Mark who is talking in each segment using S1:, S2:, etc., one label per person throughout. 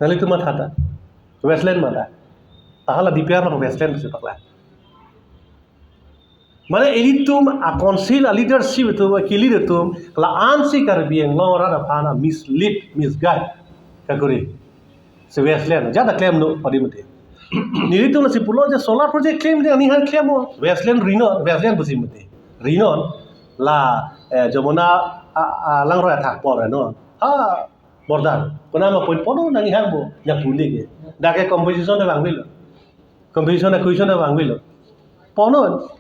S1: Nali tu matata. Westland mana? Tahala DPR lang Westland bisa pakla. Mana elitum a council a leadership itu wakili itu la ansi karbieng lo rada pana mislead misguide kaguri. Se Westland jada claim no padi mate. Nili tu nasi pulau je solar project claim dia ni han claim mo Westland Westland busi mate. Rino la jamuna lang roya thak por no. Ha bordan. Kena ma point pono nangi hang bo yang pundi ke. Dake composition na bangwilo. Composition na question na bangwilo. Pono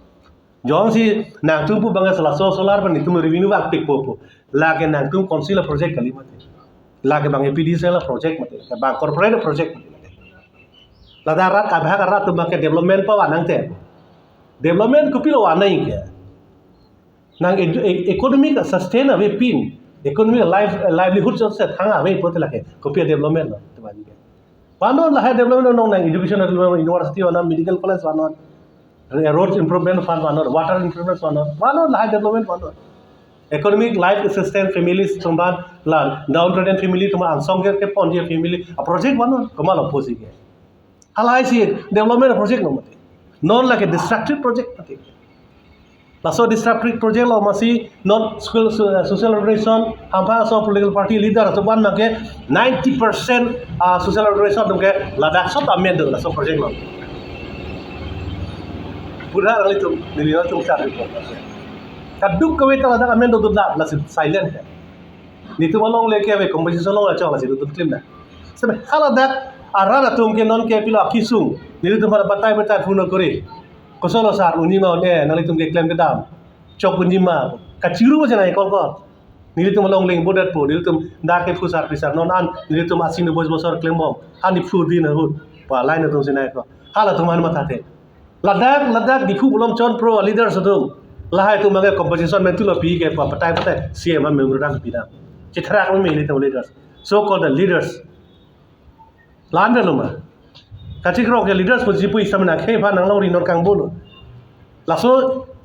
S1: jong si nang tum pu banga sala solar ban itu revenue bang tik popo. Lage nang tum council project kali mate. Lage bang EPDC la project mate. Bang corporate project mate. La darat abha karat tum ke development pa wanang te. Development ko pilo wanai ke. Nang economic sustainable pin. Economic livelihood se thanga we pote lake kopia development la tebani ke panon la development nong nang education development university wana medical college wana roads improvement fund wana water improvement wana la development wana economic life assistance families tumban la downtrodden family tuma ansong ke ponje family a project wana kamal opposi ke halai si development project no mate non like a destructive project mate laso disruptive project lo masih not school social organization hampa so political party leader atau ban make 90% social organization dongke ladak so tamen do laso project lo pura rali tu nilina tu cari kaduk kawe ta ladak amen do da la silent ni tu malong leke ave composition lo acha la situ tu claim na sabe haladak arara tum ke non ke pilo akisung ni tu mara batai funo kore Kosolo sar unima ne nali tum ke claim ke dam chok unima kaciru je nai kol nili tum long leng bodat po nili tum da ke fusar pisar non an nili tum asin bos bosor claim bom ani fu din hut pa line tum sinai ko hala tum han matha the ladak difu bolom chon pro leader sadum lahai tum mage composition men tulo pi ke pa patai cm memorandum pidam chithrak me nili tum leaders so called the leaders landa luma kacik rok ke leaders pun jipu istamna ke pa nang long rinor kang bolo laso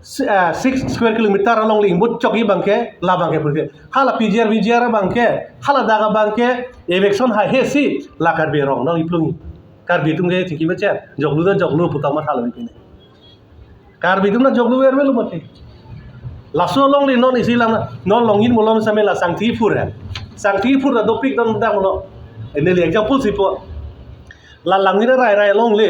S1: 6 square kilometer along ling but choki bangke la bangke purke hala vjr bangke hala daga bangke election ha he si la kar be rong nang iplungi kar bitung ge tiki beche joglu putang ma thala bikine kar bitung na joglu er melu mate laso long ling non isi lang non longin molom samela sangti fur da dopik don dang lo eneli example sipo la langina rai long le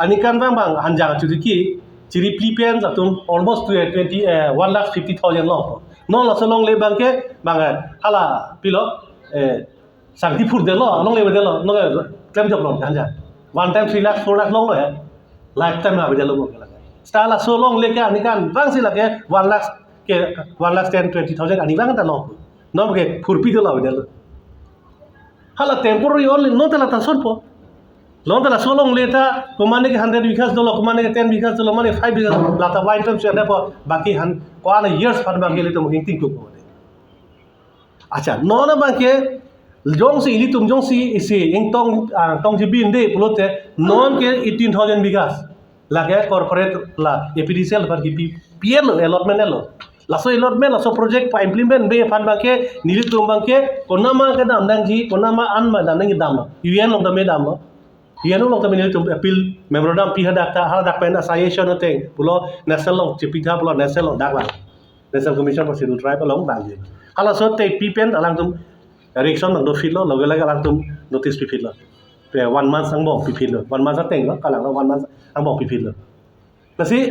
S1: anikan bang hanjang chudiki ciri plipen zatum almost 1,50,000 long non la long le bangke bang hala pilo sangti fur de lo long le de lo no klem job long hanja one time 3 lakh 4 lakh long lo lifetime na de lo mo la stala so long le ke anikan bang sila ke 1 lakh ke 1,10,000-20,000 ani bang ta long no ke furpi de lo de lo hala temporary only no ta la ta son po long tala solong leta komane ke 100 bighas dolo komane ke 10 bighas dolo mane 5 bighas lata wine time se po baki han kwana years far ba gele to mungkin ting ko acha nona ba ke jong si ili tum jong si isi ing tong ji bin de pulote non ke 18,000 bighas lage corporate la EPDCL par ki PL allotment lo laso allotment laso project pa implement be fan ba ke nili tum ba ke konama ke dam dang ji konama an ma dam ngi dam UN long da me dam lo Yanu long tamen itu appeal memorandum pihak dakta hal dak pena association noteng pulo national long cipita pulo national long dakwa national commission for scheduled tribe long bangje hala so te pipen alang tum reaction long do fit lo loge lage alang tum notice pi fit lo pe 1 month sang bong pi fit lo 1 month teng lo kalang lo 1 month ang bong pi fit lo lasi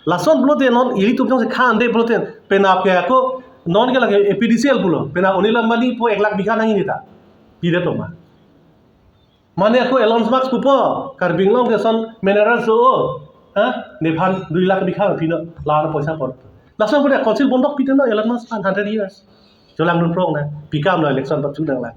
S1: lason pulo te non ili tum jong se khan de pulo te pena ke ko non ke lage EPDCL pulo pena unila mani po 1 lakh bikha nangi nita pide to ma Mane aku Elon Musk kupo karbing long ke son mineral so nepal 2 lakh bikha pino la poisa por langsung pada council bondok pito no Elon Musk 100 years jolang dun prong na pikam no election pat chudang la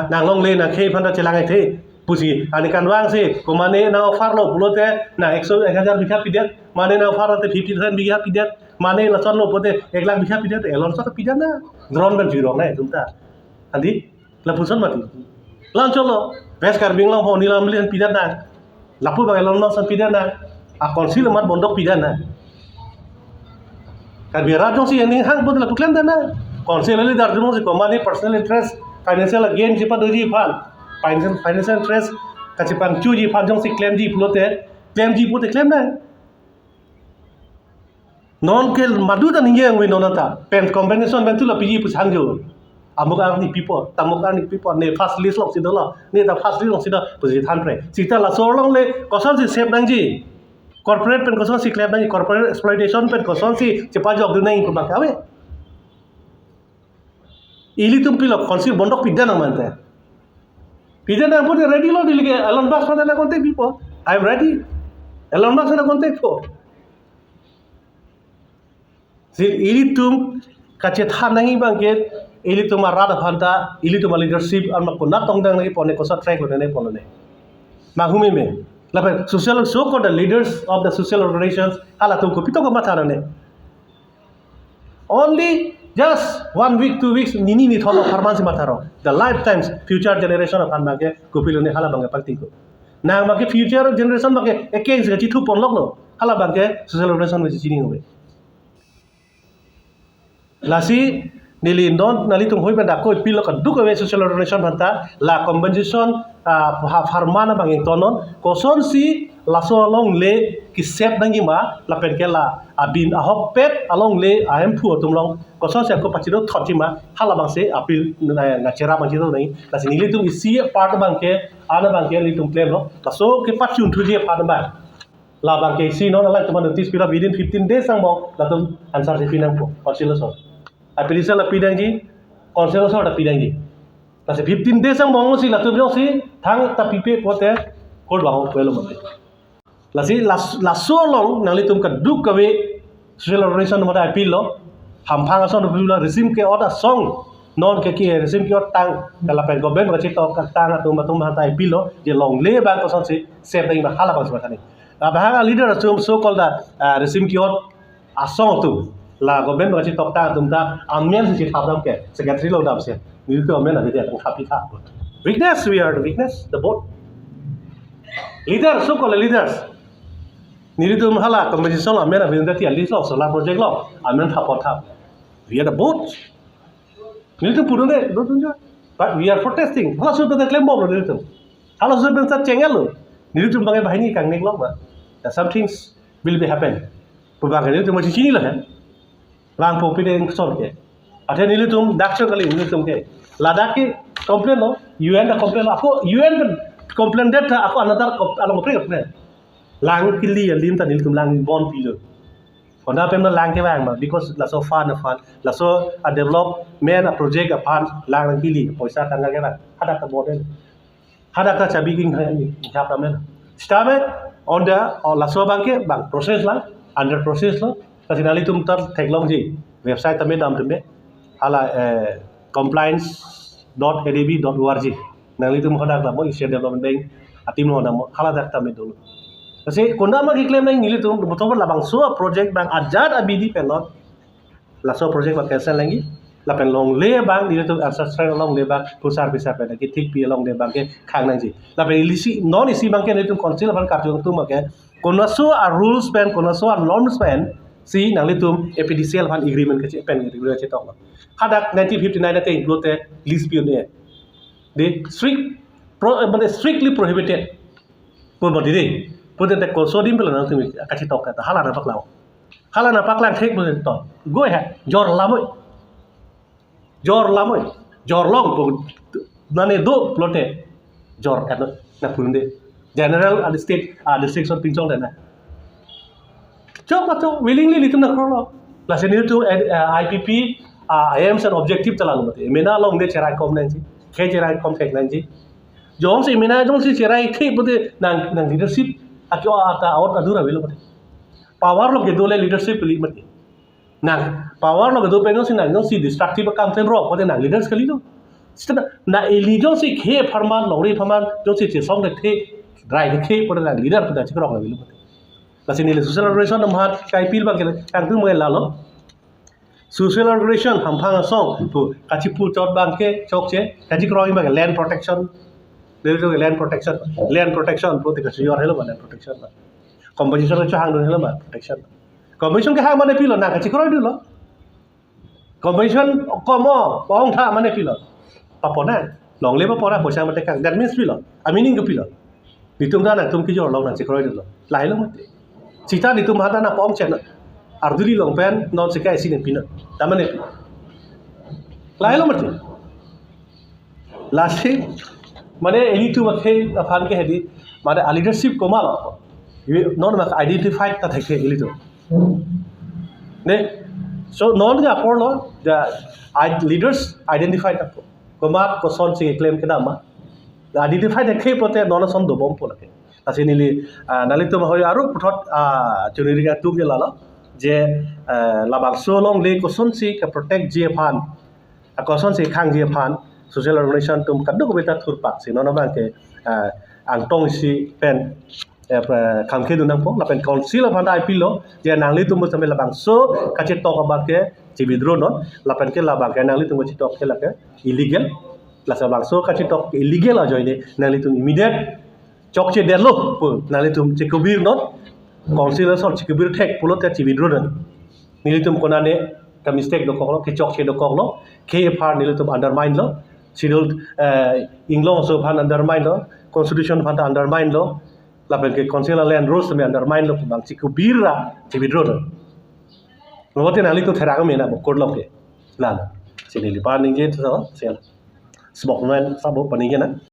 S1: nang long le na ke phanda chelang ai the pusi ani kan wang se ko mane na offer lo pulote na 100,000 bikha pidet mane na offer te 50,000 bikha pidet mane la son lo pote 1 lakh bikha pidet Elon Musk pidet na drone ban jiro na tumta andi la puson mati Lancolo, bes karbing long ho nilam lian pidana. Lapu bagai long san pidana. A konsil mat bondok pidana. Karbira jong si ini hang bod la tuklan dana. Konsil li dar jong si komani personal interest financial gain jipan doji fan financial interest kacipan chu ji fan jong si claim ji pulote claim ji pulote claim na non ke madu ta ninge we non ta pen combination ben tu la pi pu sang jo amuk ang ni people tamuk ang ni people ne first list lok si do la ne ta first list lok si da pu ji than pre si ta la so long le ko son si save nang ji corporate pen ko son si claim nang ji corporate exploitation pen ko son si chepa job du nang ko ba ka we ili tum pilo konsil bondok pidana mante pidana pun ready lo dilige Elon Musk pada na contact people I am ready Elon Musk na contact ko Zil ili tum kache tha nangi bangke ili tum arada phanta ili tum leadership ar ma ko na tong dang nagi pone ko sa track lo ne pone ne ma humi me la social so called the leaders of the social organizations ala tum ko pito ko matha ne only just 1 week 2 weeks nini ni thono pharmacy matharo the lifetimes future generation of anma ke kopilo ne hala bangke pakti ko na ma ke future generation ma ke against ga chi thu pon lok lo hala bangke social organization me chi ni hobe lasi nili non nali tum hoi banda ko pilo ka duk we social organization banta la compensation farmana bangeng tonon koson si laso along le ki sep dangi ma la pen ke la abin ahok pet along le am phu tum long koson se ko pachiro thoti ma hala bang se apil na chera bang jito nei lasi nili tum isi part bangke ana bangke li tum claim lo laso ke pachun thu je part ba la bangke si no la tum notice pila within 15 days sang bong la tum answer se pinang ko consular so apilisa la pidangi consular so da pidangi lasi 15 days sang bong si la tum jo si thang ta pipe pote kod bang ko lo mate lasi laso long nali tum ka duk kawe social organization mo da appeal lo ham phang ason bula resim ke order song non ke ki resim ke order tang kala pen government ka chito ka tang tum ha ta appeal lo je long le bang ko son si save ding ba hala bang sa thani ba leader so called the resim ke order asong tu la government ka chito ta tum ta amien si thap dam ke secretary lo dam se ni ko men la de tang thap pi tha weakness we are the weakness the both leaders so called leaders Niritum hala competition la mera vinda ti ali lo solar project lo amen tha potha we are the both niritum purune do tunja but we are protesting hala so the claim bob niritum hala so ben sa chengel lo niritum bangai bahini kang nek lo ba that some things will be happen pu ba niritum ma chini la han rang po pide sor ke athe niritum dakcho kali niritum ke ladakh ke complain lo UN da complain ako UN complain that ako another along pre lang kili lim ta nil tum lang bon pilo ona pem na lang ke wang ma because la so far na fan la so a develop men a project a fan lang kili poisa tanga ke ba hada ta model hada ta chabi king jap ta men stame on the la so bang ke bang process lang under process lo ta sinali tum ta theklong ji website ta me dam tum be hala compliance.adb.org nali tum hodak la mo ise development bank atim no dam hala dak ta me dulu Kasi kunda ma claim nang nili tu betul labang so project bang ajad abidi pelot la so project bang cancel lagi la pen long le bang nili tu ancestral long le bang pusar bisa pen ki thik pi long le bang ke khang nang ji la pen ilisi non isi bang ke nili tu council bang kap jong tu ma ke kona so a rules pen kona so a norms pen si nang li tu APDCL ban agreement ke pen agreement che tok hadak 1959 te include list pi ne they strictly prohibited pun bodi dei Putin te kosodim pela nang tumi kachi tok kata hala na paklang thek putin to go ahead jor lamoy jor long pu nane do plote jor kan na punde general and state district of pinchong na chok mato willingly litum na krolo la senil to IPP aims and objective talang mate mena long de cherai kom nang ji ke cherai kom thek nang ji jong si mena jong si cherai thek puti nang leadership Akio ata out adura velo mate power lo gedo le leadership li mate nang power lo gedo peno sin nang si destructive kam ten ro kote nang leaders kali lo sita na elijo si khe farman lori farman jo si che song de the dry de khe por nang leader pada chikro lo velo mate la sin le social organization nam hat kai pil ba ke kang tu mo la lo social organization ham phang song pu kachi pu chot bang ke chok che kachi kro ba land protection There is land protection both the your hello land protection competition cho hang hello protection competition ke hang mane pilo na ka chikro dilo competition komo pong tha mane pilo papona long le papona posa mate kang that means pilo amining pilo nitum da na tum ki jor long na chikroi lo lai lo mate cita nitum hada na pom chen arduli long pen non se kai sin pina tamane lai lo mate last মানে এলিটো মাখে ফানকে হেদি মানে leadership কমাল নন মাখ identified তা থাকে এলিটো নে so নন গা পড়ল দা লিডার্স আইডেন্টিফাইড আপ কমাত কসন সি ক্লেম কেদামা আইডেন্টিফাইড দেখে পতে নন সন দবম পলাকে তাসি নিলি নালিতো হয় আৰু পথত চুনিৰিগা তুগে লালা যে লাবাংসো লং লে কসন সি কা প্রটেক্ট জিয়ে ফান কসন সি খাং জিয়ে fun social organization tum kaddo ko beta thur pak si nona bang ke ang tong si pen kham khe dunang po la pen council of handa ipilo je nangli tum mo samela bang so kache tok ba ke ji withdraw non la pen ke la bang ke nangli tum chi tok ke la ke illegal la sa bang so kache tok illegal a joine nangli tum immediate chok che delo pu nangli tum chi kubir non council sol chi kubir thek pulo te chi withdraw non nili tum konane ka mistake do koklo ke chok che do koklo ke far nili tum undermine lo scheduled England so pan undermine lo constitution pan undermine lo la pen ke council land rules me undermine lo bang chiku birra chi withdraw lo wote nali to thera me na kod lo ke la sini li pan nge to sel smok man sabo paninge na